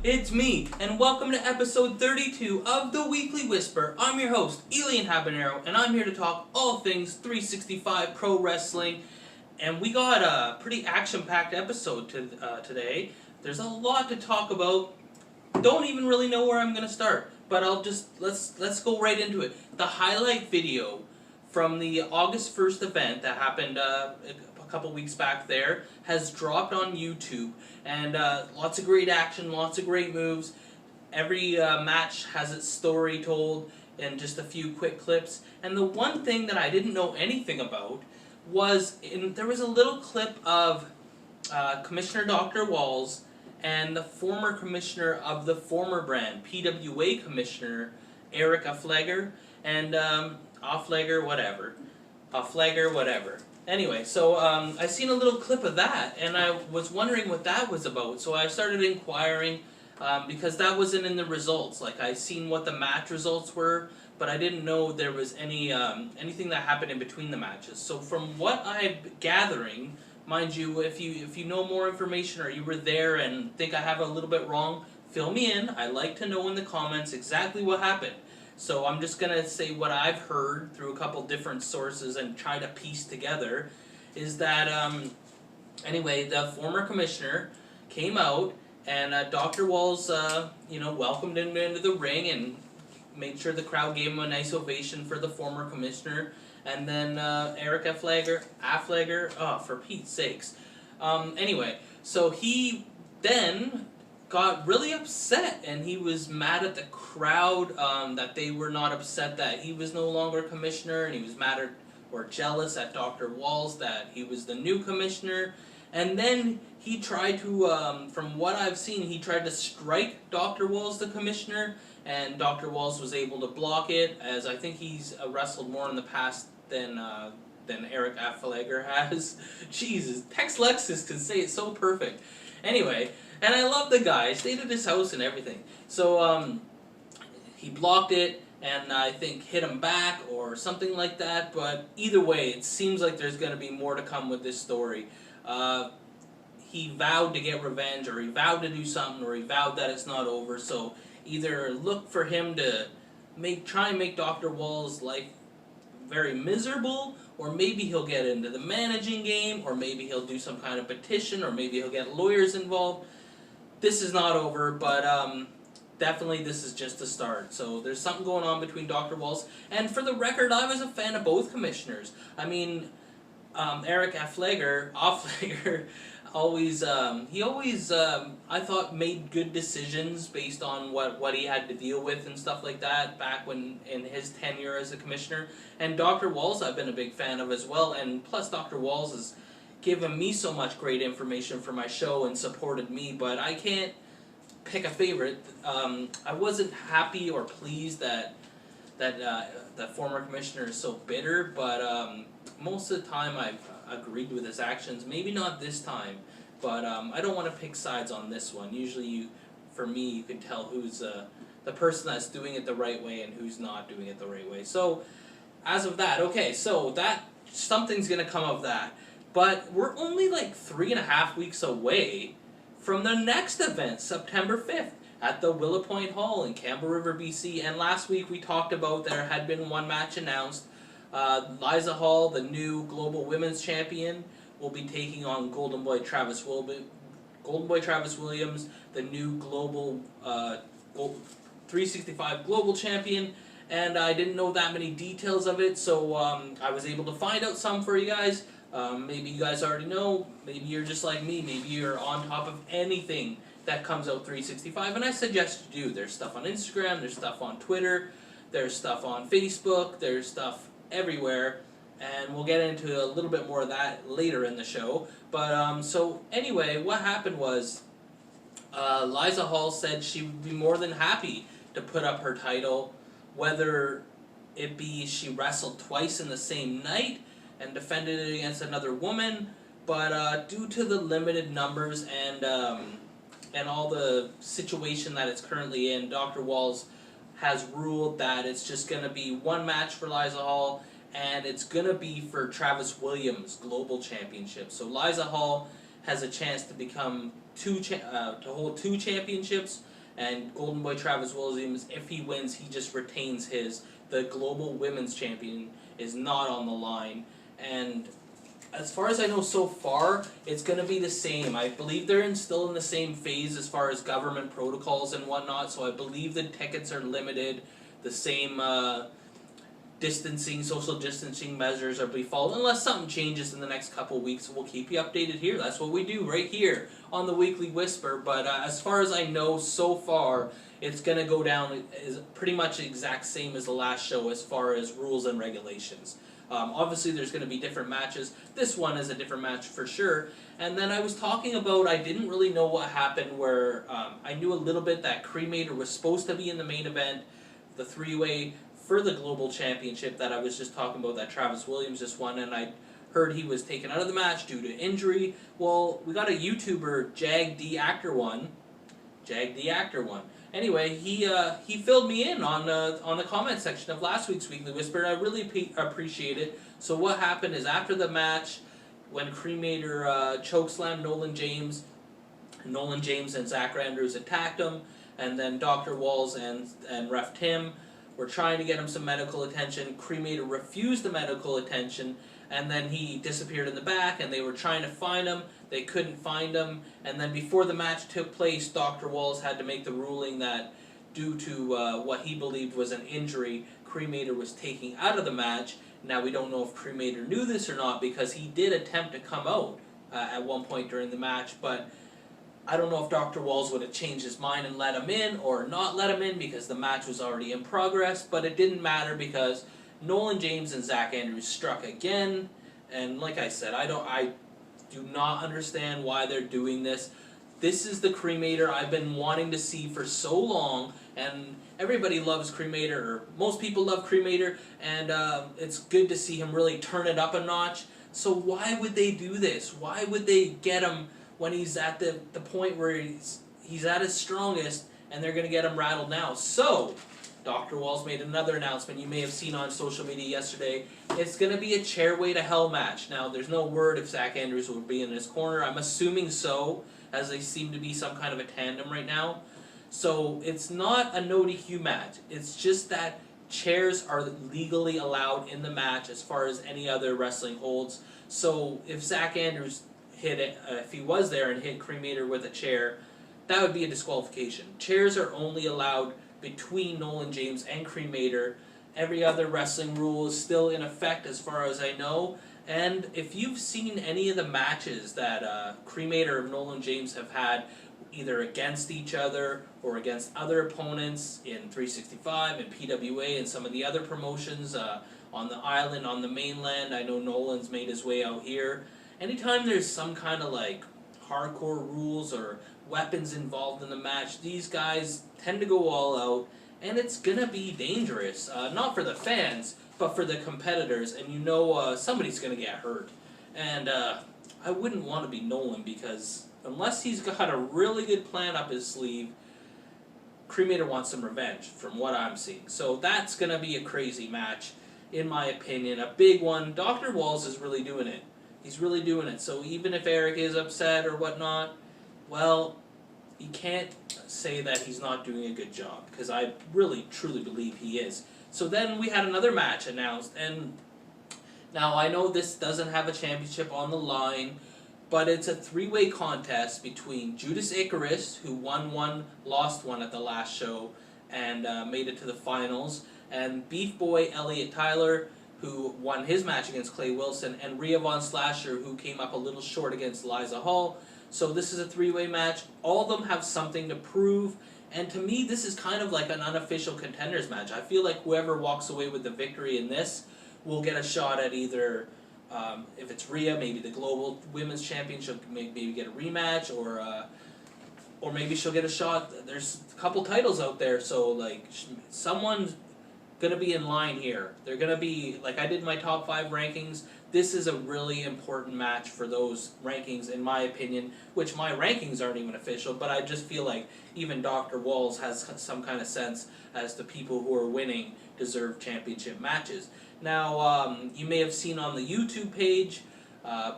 It's me, and welcome to episode 32 of The Weekly Whisper. I'm your host, Elian Habanero, and I'm here to talk all things 365 pro wrestling. And we got a pretty action-packed episode today. There's a lot to talk about. Don't even really know where I'm going to start, but let's go right into it. The highlight video from the August 1st event that happened a couple weeks back there has dropped on YouTube, and lots of great action, lots of great moves. Every match has its story told in just a few quick clips. And the one thing that I didn't know anything about was there was a little clip of Commissioner Dr. Walls and the former commissioner of the former brand, PWA Commissioner Eric Affleger, and Affleger, whatever. Anyway, so I seen a little clip of that, and I was wondering what that was about. So I started inquiring because that wasn't in the results. Like, I seen what the match results were, but I didn't know there was anything that happened in between the matches. So from what I'm gathering, mind you, if you know more information or you were there and think I have a little bit wrong, fill me in. I like to know in the comments exactly what happened. So I'm just going to say what I've heard through a couple different sources and try to piece together, is that, anyway, the former commissioner came out and Dr. Walls, welcomed him into the ring and made sure the crowd gave him a nice ovation for the former commissioner. And then Eric Affleger, oh, for Pete's sakes. Anyway, so he then got really upset, and he was mad at the crowd that they were not upset that he was no longer commissioner, and he was mad at, or jealous at Dr. Walls that he was the new commissioner. And then he tried to, from what I've seen, he tried to strike Dr. Walls, the commissioner, and Dr. Walls was able to block it, as I think he's wrestled more in the past than Eric Affleger has. Jesus, Tex Lexus can say it so perfect. Anyway, and I love the guy. I stayed at his house and everything. So he blocked it, and I think hit him back or something like that. But either way, it seems like there's going to be more to come with this story. He vowed to get revenge, or he vowed to do something, or he vowed that it's not over. So either look for him to try and make Dr. Wall's life very miserable, or maybe he'll get into the managing game, or maybe he'll do some kind of petition, or maybe he'll get lawyers involved. This is not over, but definitely this is just the start. So there's something going on between Dr. Walls, and for the record, I was a fan of both commissioners. I mean, Eric Affleger always, I thought, made good decisions based on what he had to deal with and stuff like that back when in his tenure as a commissioner. And Dr. Walls I've been a big fan of as well, and plus Dr. Walls has given me so much great information for my show and supported me, but I can't pick a favorite. I wasn't happy or pleased that the former commissioner is so bitter, but most of the time I've agreed with his actions. Maybe not this time, but I don't want to pick sides on this one. Usually, for me, you can tell who's the person that's doing it the right way and who's not doing it the right way. So, as of that, okay, so that something's gonna come of that. But we're only like 3.5 weeks away from the next event, September 5th, at the Willow Point Hall in Campbell River, BC. And last week we talked about there had been one match announced. Liza Hall, the new Global Women's Champion, will be taking on Golden Boy Travis Williams, the new Global 365 Global Champion. And I didn't know that many details of it, so I was able to find out some for you guys. Maybe you guys already know, maybe you're just like me, maybe you're on top of anything that comes out 365, and I suggest you do. There's stuff on Instagram, there's stuff on Twitter, there's stuff on Facebook, there's stuff everywhere, and we'll get into a little bit more of that later in the show. But, so anyway, what happened was, Liza Hall said she would be more than happy to put up her title, whether it be she wrestled twice in the same night and defended it against another woman, but due to the limited numbers and all the situation that it's currently in, Dr. Walls has ruled that it's just going to be one match for Liza Hall, and it's going to be for Travis Williams' Global Championship. So Liza Hall has a chance to become to hold two championships, and Golden Boy Travis Williams, if he wins, he just retains his. The global women's champion is not on the line, and as far as I know so far, it's going to be the same. I believe they're still in the same phase as far as government protocols and whatnot, so I believe the tickets are limited. The same social distancing measures are being followed, unless something changes in the next couple of weeks. We'll keep you updated here. That's what we do right here on the Weekly Whisper. But as far as I know so far, it's going to go down is pretty much the exact same as the last show as far as rules and regulations. Obviously, there's going to be different matches. This one is a different match for sure. And then I was talking about, I didn't really know what happened where I knew a little bit that Cremator was supposed to be in the main event, the three-way for the Global Championship that I was just talking about that Travis Williams just won, and I heard he was taken out of the match due to injury. Well, we got a YouTuber, Jag D Actor One. Anyway, he filled me in on the comment section of last week's Weekly Whisper, and I really appreciate it. So what happened is after the match, when Cremator chokeslammed Nolan James and Zach Andrews attacked him, and then Dr. Walls and Ref Tim were trying to get him some medical attention. Cremator refused the medical attention, and then he disappeared in the back, and they were trying to find him. They couldn't find him, and then before the match took place, Dr. Walls had to make the ruling that due to what he believed was an injury, Cremator was taking out of the match. Now, we don't know if Cremator knew this or not, because he did attempt to come out at one point during the match, but I don't know if Dr. Walls would have changed his mind and let him in or not let him in, because the match was already in progress, but it didn't matter because Nolan James and Zach Andrews struck again, and like I said, I do not understand why they're doing this. This is the Cremator I've been wanting to see for so long, and everybody loves Cremator, or most people love Cremator, and it's good to see him really turn it up a notch. So why would they do this? Why would they get him when he's at the point where he's at his strongest, and they're going to get him rattled now? So Dr. Walls made another announcement you may have seen on social media yesterday. It's going to be a Chairway to Hell match. Now, there's no word if Zach Andrews will be in his corner. I'm assuming so, as they seem to be some kind of a tandem right now. So it's not a no DQ match. It's just that chairs are legally allowed in the match as far as any other wrestling holds. So if Zach Andrews hit it, if he was there and hit Cremator with a chair, that would be a disqualification. Chairs are only allowed between Nolan James and Cremator. Every other wrestling rule is still in effect as far as I know. And if you've seen any of the matches that Cremator and Nolan James have had, either against each other or against other opponents in 365 and PWA and some of the other promotions on the island, on the mainland, I know Nolan's made his way out here. Anytime there's some kind of like hardcore rules or weapons involved in the match, these guys tend to go all out, and it's gonna be dangerous. Not for the fans, but for the competitors, and you know somebody's gonna get hurt. And I wouldn't want to be Nolan, because unless he's got a really good plan up his sleeve, Cremator wants some revenge from what I'm seeing. So that's gonna be a crazy match, in my opinion. A big one. Dr. Walls is really doing it. He's really doing it. So even if Eric is upset or whatnot, well, you can't say that he's not doing a good job, because I really, truly believe he is. So then we had another match announced, and now I know this doesn't have a championship on the line, but it's a three-way contest between Judas Icarus, who won one, lost one at the last show, and made it to the finals, and Beef Boy Elliot Tyler, who won his match against Clay Wilson, and Rhea Von Slasher, who came up a little short against Liza Hall. So this is a three-way match. All of them have something to prove, and to me, this is kind of like an unofficial contenders match. I feel like whoever walks away with the victory in this will get a shot at either, if it's Rhea, maybe the Global Women's Champion, she'll maybe get a rematch, or maybe she'll get a shot. There's a couple titles out there, so like someone's gonna be in line here. They're gonna be, like I did my top 5 rankings, this is a really important match for those rankings, in my opinion, which my rankings aren't even official, but I just feel like even Dr. Walls has some kind of sense as to people who are winning deserve championship matches. Now, you may have seen on the YouTube page,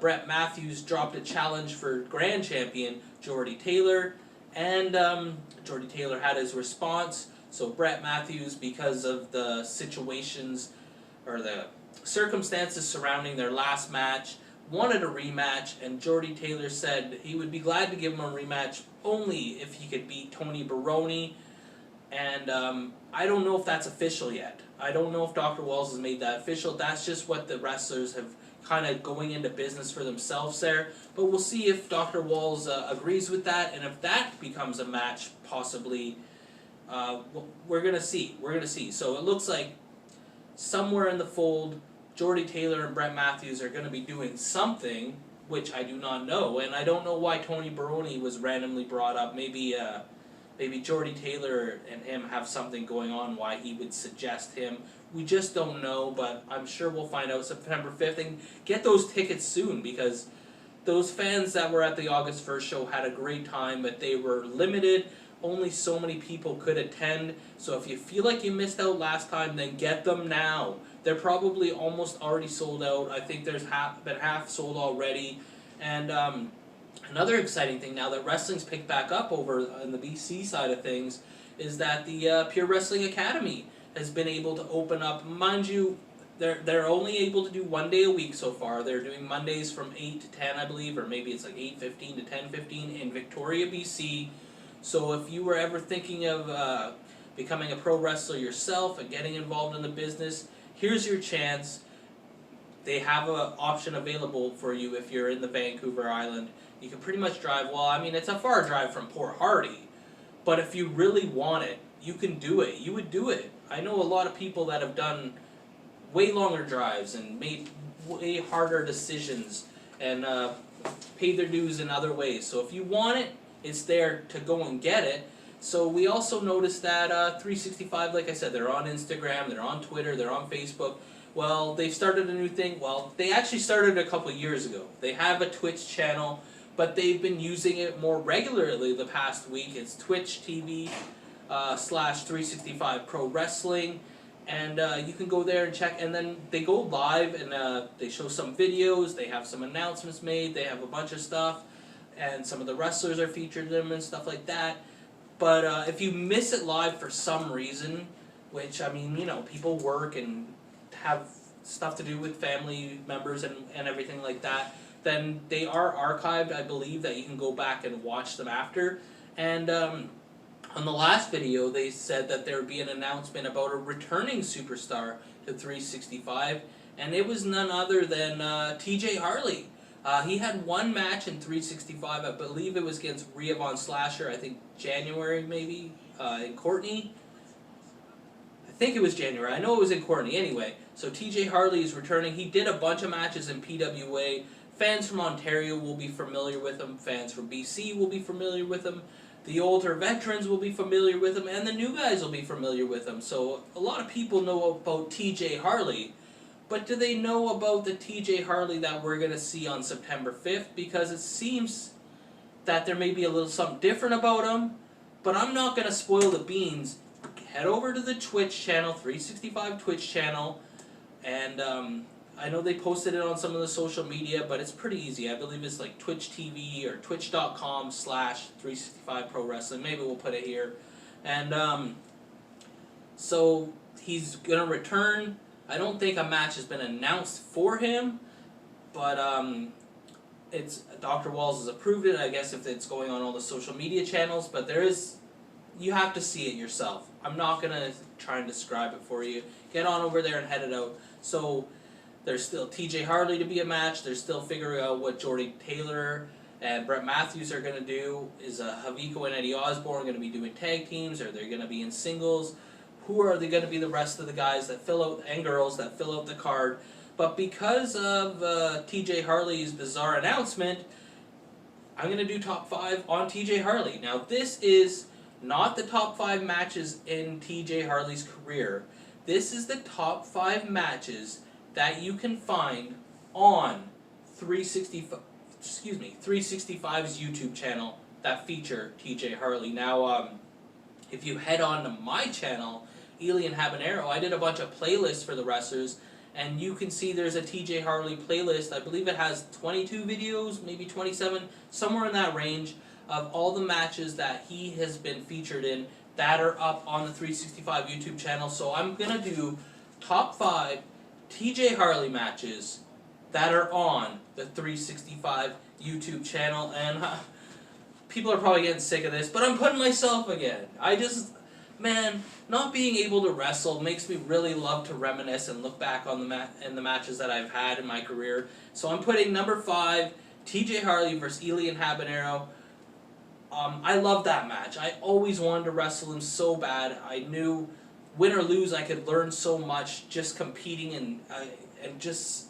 Brett Matthews dropped a challenge for Grand Champion Jordy Taylor, And Jordy Taylor had his response. So Brett Matthews, because of the situations or the circumstances surrounding their last match, wanted a rematch, and Jordy Taylor said he would be glad to give him a rematch only if he could beat Tony Baroni. And I don't know if that's official yet. I don't know if Dr. Walls has made that official. That's just what the wrestlers have kind of going into business for themselves there. But we'll see if Dr. Walls agrees with that, and if that becomes a match, possibly. We're going to see. We're going to see. So it looks like somewhere in the fold, Jordy Taylor and Brett Matthews are going to be doing something, which I do not know. And I don't know why Tony Baroni was randomly brought up. Maybe Jordy Taylor and him have something going on, why he would suggest him. We just don't know, but I'm sure we'll find out September 5th. And get those tickets soon, because those fans that were at the August 1st show had a great time, but they were limited. Only so many people could attend. So if you feel like you missed out last time, then get them now. They're probably almost already sold out. I think there's been half sold already. And another exciting thing now that wrestling's picked back up over on the BC side of things is that the Pure Wrestling Academy has been able to open up. Mind you, they're only able to do 1 day a week so far. They're doing Mondays from 8 to 10, I believe, or maybe it's like 8:15 to 10:15 in Victoria, BC. So if you were ever thinking of becoming a pro wrestler yourself and getting involved in the business, here's your chance. They have an option available for you if you're in the Vancouver Island. You can pretty much drive, well, I mean, it's a far drive from Port Hardy, but if you really want it, you can do it. You would do it. I know a lot of people that have done way longer drives and made way harder decisions and paid their dues in other ways. So if you want it, it's there to go and get it. So we also noticed that 365, like I said, they're on Instagram, they're on Twitter, they're on Facebook. Well, they've started a new thing. Well, they actually started a couple years ago. They have a Twitch channel, but they've been using it more regularly the past week. It's Twitch TV /365 Pro Wrestling. And you can go there and check, and then they go live and they show some videos, they have some announcements made, they have a bunch of stuff, and some of the wrestlers are featured in them and stuff like that. But if you miss it live for some reason, which, I mean, you know, people work and have stuff to do with family members and everything like that, then they are archived, I believe, that you can go back and watch them after. And on the last video, they said that there would be an announcement about a returning superstar to 365, and it was none other than TJ Harley. He had one match in 365, I believe it was against Rhea Von Slasher, I think January maybe, in Courtney. I think it was January, I know it was in Courtney anyway. So TJ Harley is returning. He did a bunch of matches in PWA. Fans from Ontario will be familiar with him, fans from BC will be familiar with him, the older veterans will be familiar with him, and the new guys will be familiar with him. So a lot of people know about TJ Harley. But do they know about the TJ Harley that we're going to see on September 5th? Because it seems that there may be a little something different about him. But I'm not going to spoil the beans. Head over to the Twitch channel, 365 Twitch channel. And I know they posted it on some of the social media, but it's pretty easy. I believe it's like Twitch TV or twitch.com/365 Pro Wrestling. Maybe we'll put it here. And so he's going to return. I don't think a match has been announced for him, but it's Dr. Walls has approved it, I guess, if it's going on all the social media channels, but you have to see it yourself. I'm not going to try and describe it for you. Get on over there and head it out. So there's still TJ Harley to be a match. They're still figuring out what Jordy Taylor and Brett Matthews are going to do. Is Haviko and Eddie Osborne going to be doing tag teams, or are they going to be in singles? Who are they going to be the rest of the guys that fill out, and girls that fill out the card? But because of TJ Harley's bizarre announcement, I'm going to do top 5 on TJ Harley. Now, this is not the top 5 matches in TJ Harley's career. This is the top 5 matches that you can find on 365's YouTube channel that feature TJ Harley. Now, if you head on to my channel, Elian Habanero, I did a bunch of playlists for the wrestlers, and you can see there's a TJ Harley playlist. I believe it has 22 videos, maybe 27, somewhere in that range. of all the matches that he has been featured in that are up on the 365 YouTube channel. So I'm going to do top 5 TJ Harley matches that are on the 365 YouTube channel. And people are probably getting sick of this, but I'm putting myself again. Man, not being able to wrestle makes me really love to reminisce and look back on the matches that I've had in my career. So I'm putting number 5, TJ Harley versus Elian Habanero. I love that match. I always wanted to wrestle him so bad. I knew, win or lose, I could learn so much just competing and just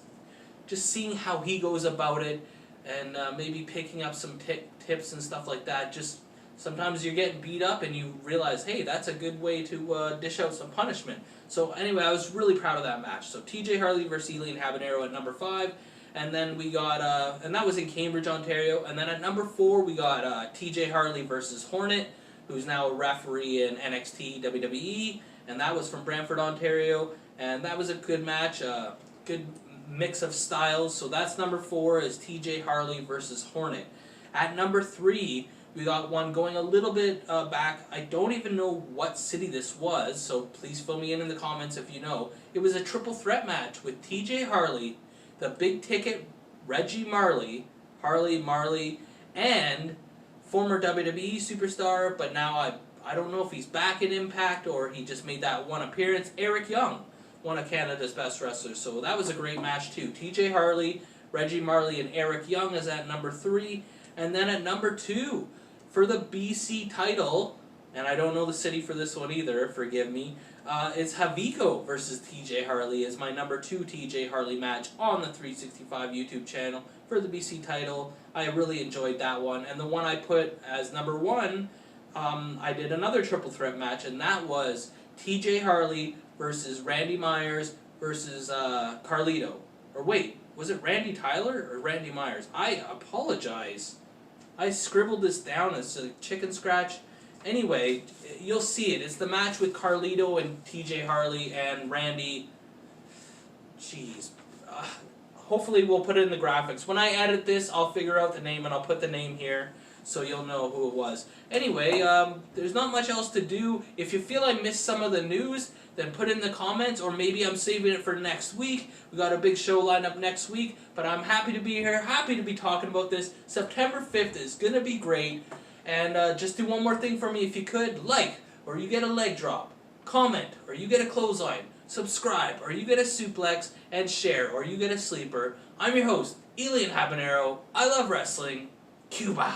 seeing how he goes about it, and maybe picking up some tips and stuff like that. Just sometimes you're getting beat up and you realize, hey, that's a good way to dish out some punishment. So anyway, I was really proud of that match. So TJ Harley versus Elian Habanero at number 5. And then we got, and that was in Cambridge, Ontario. And then at number 4, we got TJ Harley versus Hornet, who's now a referee in NXT WWE. And that was from Brantford, Ontario. And that was a good match, good mix of styles. So that's number 4 is TJ Harley versus Hornet. At number 3, we got one going a little bit back. I don't even know what city this was, so please fill me in the comments if you know. It was a triple threat match with TJ Harley, the big ticket Reggie Marley, and former WWE superstar, but now I don't know if he's back in Impact or he just made that one appearance, Eric Young, one of Canada's best wrestlers. So that was a great match too. TJ Harley, Reggie Marley, and Eric Young is at number 3. And then at number 2, for the BC title, and I don't know the city for this one either, forgive me, it's Havico versus TJ Harley is my number 2 TJ Harley match on the 365 YouTube channel for the BC title. I really enjoyed that one. And the one I put as number 1, I did another triple threat match, and that was TJ Harley versus Randy Myers versus Carlito. Or wait, was it Randy Tyler or Randy Myers? I apologize. I scribbled this down as a chicken scratch. Anyway, you'll see it. It's the match with Carlito and TJ Harley and Randy. Jeez. Hopefully we'll put it in the graphics. When I edit this, I'll figure out the name and I'll put the name here so you'll know who it was. Anyway, there's not much else to do. If you feel I missed some of the news, then put it in the comments, or maybe I'm saving it for next week. We got a big show lined up next week, but I'm happy to be here, happy to be talking about this. September 5th is going to be great. And just do one more thing for me if you could. Like, or you get a leg drop. Comment, or you get a clothesline. Subscribe, or you get a suplex. And share, or you get a sleeper. I'm your host, Elian Habanero. I love wrestling. Cuba.